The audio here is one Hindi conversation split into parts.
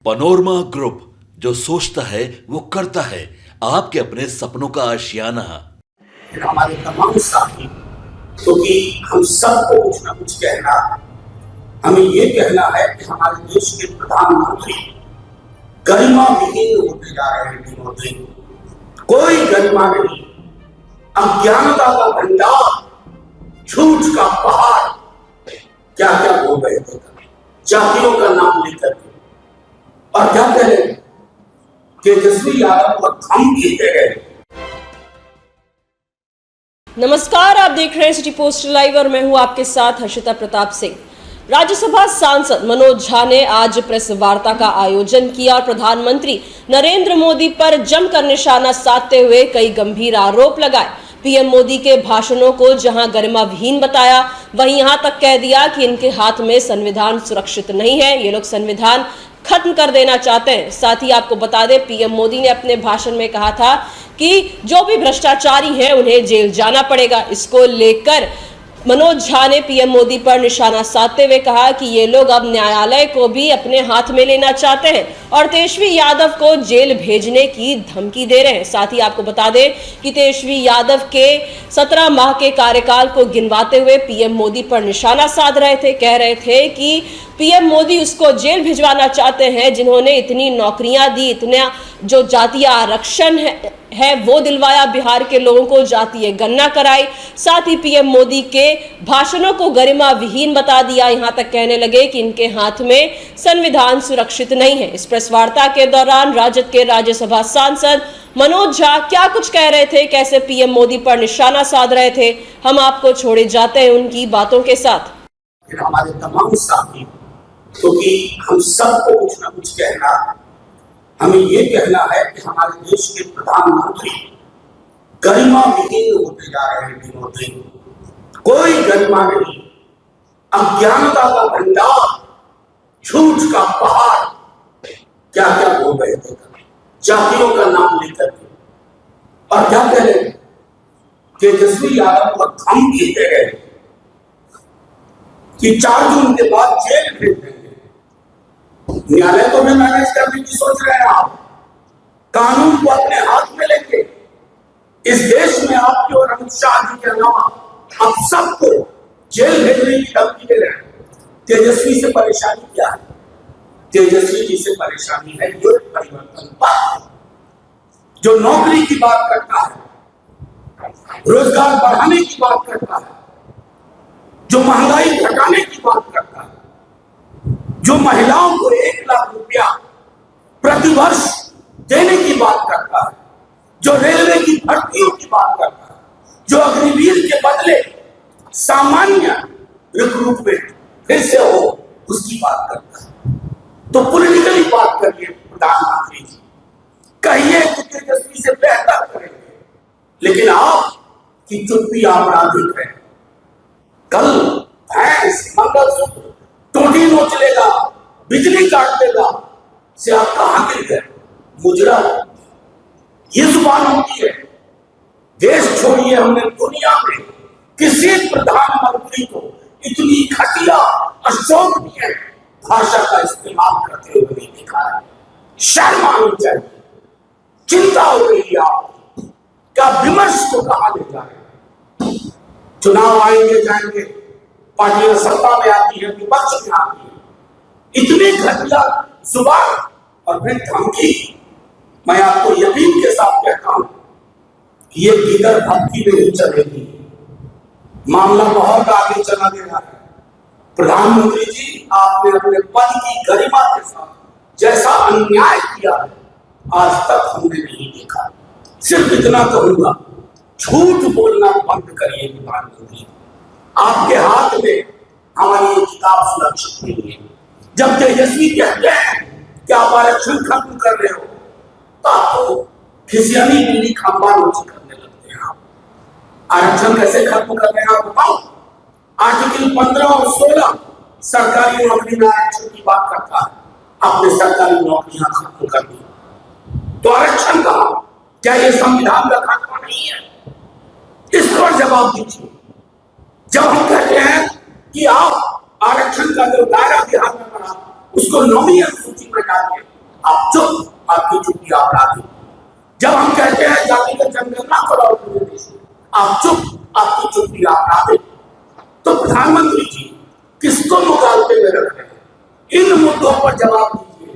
पनोरमा ग्रुप, जो सोचता है वो करता है। आपके अपने सपनों का आशियाना। हमारे तमाम साथी, क्योंकि हम सबको कुछ ना कुछ कहना है। हमें ये कहना है कि हमारे देश के प्रधानमंत्री गरिमा विहीन होते जा रहे हैं दिनों दिन। कोई गरिमा नहीं, अज्ञानता का भंडार, झूठ का पहाड़। क्या क्या बोल रहे थे, जातियों का नाम लेकर के, और क्या कह रहे थे, तेजस्वी यादव को धमकी दे रहे थे। नमस्कार, आप देख रहे हैं सिटी पोस्ट लाइव और मैं हूं आपके साथ हर्षिता प्रताप सिंह। राज्यसभा सांसद मनोज झा ने आज प्रेस वार्ता का आयोजन किया और प्रधानमंत्री नरेंद्र मोदी पर जमकर निशाना साधते हुए कई गंभीर आरोप लगाए। पीएम मोदी के भाषणों को जहां गरिमा विहीन बताया, वहीं यहां तक कह दिया कि इनके हाथ में संविधान सुरक्षित नहीं है, ये लोग संविधान खत्म कर देना चाहते हैं। साथ ही आपको बता दें, पीएम मोदी ने अपने भाषण में कहा था कि जो भी भ्रष्टाचारी हैं उन्हें जेल जाना पड़ेगा। इसको लेकर मनोज झा ने पीएम मोदी पर निशाना साधते हुए कहा कि ये लोग अब न्यायालय को भी अपने हाथ में लेना चाहते हैं और तेजस्वी यादव को जेल भेजने की धमकी दे रहे हैं। साथ ही आपको बता दें कि तेजस्वी यादव के 17 माह के कार्यकाल को गिनवाते हुए पीएम मोदी पर निशाना साध रहे थे। कह रहे थे कि पीएम मोदी उसको जेल भिजवाना चाहते हैं जिन्होंने इतनी नौकरियां दी, इतना जो जातीय आरक्षण है वो दिलवाया, बिहार के लोगों को जातीय गणना कराई। साथ ही पीएम मोदी के भाषणों को गरिमा विहीन बता दिया। यहां तक कहने लगे कि इनके हाथ में संविधान सुरक्षित नहीं है। इस प्रेस वार्ता के दौरान राजद के राज्यसभा सांसद मनोज झा क्या कुछ कह रहे थे, कैसे पीएम मोदी पर निशाना साध रहे थे, हम आपको छोड़े जाते हैं उनकी बातों के साथ। हमारे तमाम साथी, क्योंकि हम सबको कुछ ना कुछ कहना है। हमें ये कहना है कि हमारे देश के प्रधानमंत्री गरिमा विहीन होते जा रहे हैं दिनों दिन। कोई गरिमा नहीं, अज्ञानता का भंडार, झूठ का पहाड़। क्या क्या बोल रहे थे, जातियों का नाम लेकर के, और क्या कह रहे थे, तेजस्वी यादव को धमकी दे रहे थे कि 4 जून के बाद जेल भेज देंगे। न्यायालय को भी मैनेज करने की सोच रहे हैं आप, कानून को अपने हाथ में लेके। इस देश में आपके और अमित शाह जी के अलावा आप सबको जेल भेजने की धमकी दे रहे हैं। तेजस्वी से परेशानी क्या है? तेजस्वी जी से परेशानी है जो परिवर्तन पर, जो नौकरी की बात करता है, रोजगार बढ़ाने की बात करता है, जो महंगाई घटाने की बात करता है, जो महिलाओं को 1 लाख रुपया प्रतिवर्ष देने की बात करता है, जो रेलवे की भर्तियों की बात करता है, जो अग्निवीर के बदले सामान्य रिक्रूटमेंट फिर से हो उसकी बात करता है। तो पॉलिटिकली बात करिए प्रधानमंत्री जी, कहिए कि तेजस्वी से बेहतर करेंगे, लेकिन आप की चुप्पी आपराधिक है। कल भैंस मंगलसूत्र टोटी नोच लेगा, बिजली काट देगा, से आप कहां गिर गए? मुजरा, ये जुबान होती है। देश छोड़िए, हमने दुनिया में किसी प्रधानमंत्री को इतनी घटिया अशोभनीय भाषा का इस्तेमाल करते हुए नहीं देखा है। शर्म आनी चाहिए। चिंता हो रही है आपकी, क्या विमर्श को कहां ले जा रहे हैं? चुनाव आएंगे जाएंगे, पार्टियां सत्ता में आती है, विपक्ष में आती है, इतनी घटिया जुबान और फिर धमकी। मैं आपको यकीन के साथ कहता हूं कि ये गिदर धमकी नहीं चलेगी, मामला बहुत आगे चला गया है। प्रधानमंत्री जी, आपने अपने पद की गरिमा के साथ जैसा अन्याय किया है आज तक हमने नहीं देखा। सिर्फ इतना कहूंगा, झूठ बोलना बंद करिए प्रधानमंत्री। आपके हाथ में हमारी ये किताब सुरक्षित नहीं है। जब तेजस्वी कहते हैं कि आप आरक्षण खत्म कर रहे हो, तो आपको खिसियानी बिल्ली खंबा नोची करने लगते हैं। आप आरक्षण कैसे खत्म कर रहे हैं आप बताओ। आर्टिकल 15 और 16 सरकारी नौकरी में आरक्षण की बात करता है। आपने सरकारी नौकरियां खत्म कर दी, तो आरक्षण कहा? क्या यह संविधान का खात्मा नहीं है? इस पर जवाब दीजिए। जब हम कहते हैं कि आप आरक्षण का जो दायरा बिहार में बना उसको 9वीं अनुसूची में डालिए, आप चुप, आपकी चुप्पी अपराधी। जब हम कहते हैं जातिगत जनगणना कराओ पूरे देश में, आप चुप, आपकी चुप्पी अपराधी। तो प्रधानमंत्री जी किसको मुगालते में रख रहे हैं? इन मुद्दों पर जवाब दीजिए।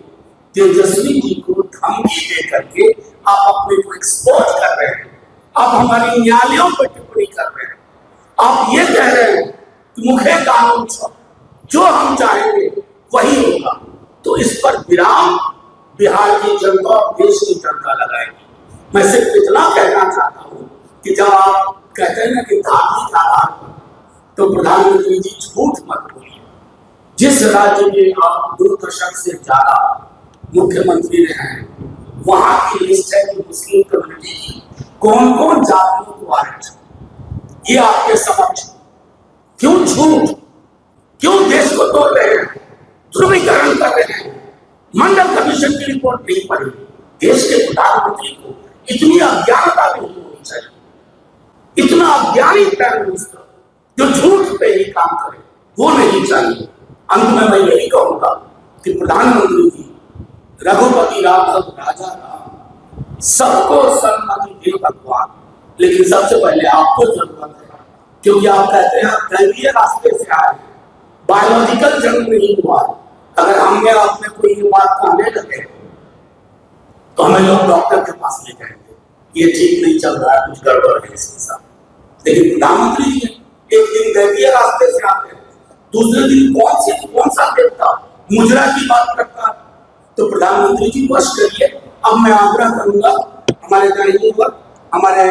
तेजस्वी जी को धमकी दे करके आप अपने को एक्सपोज कर रहे हैं, आप हमारी न्यायालयों पर टिप्पणी कर रहे हैं, आप ये कह रहे हैं कि मुखे कानून जो हम चाहेंगे वही होगा। तो इस पर विराम बिहार की जनता और देश की जनता लगाएगी। मैं सिर्फ इतना कहना चाहता हूं कि जब आप कहते हैं ना कि धार्मिक आधार पर, तो प्रधानमंत्री जी झूठ मत बोलिए। जिस राज्य में आप 2 दशक से ज्यादा मुख्यमंत्री रहे हैं, वहां की लिस्ट है कि मुस्लिम कम्युनिटी की कौन कौन जातियों को आरक्षण, ये आपके समक्ष। क्यों झूठ, क्यों देश को तोड़ रहे हैं, ध्रुवीकरण कर रहे हैं? मंडल कमीशन की रिपोर्ट नहीं पढ़ी। देश के प्रधानमंत्री को इतनी अज्ञानता नहीं होनी चाहिए। इतना अज्ञानी प्राइम मिनिस्टर जो झूठ पे ही काम करे, वो नहीं चाहिए। अंत में मैं यही कहूंगा कि प्रधानमंत्री जी रघुपति राघव राजा राम, सबको सम्मति दे भगवान, लेकिन सबसे पहले आपको जरूरत है, क्योंकि आप कहते हैं आप दैवीय रास्ते से आए, बायोलॉजिकल जन्म नहीं हुआ। अगर हमने आपने कोई ये बात कहने लगे तो हमें लोग डॉक्टर के पास ले जाएंगे, ये ठीक नहीं चल रहा है, कुछ गड़बड़ है इसके साथ। लेकिन प्रधानमंत्री जी एक दिन दैवीय रास्ते से आते हैं, दूसरे दिन कौन सा देवता मुजरा की बात करता। तो प्रधानमंत्री जी बस करिए। अब मैं आग्रह करूंगा हमारे हमारे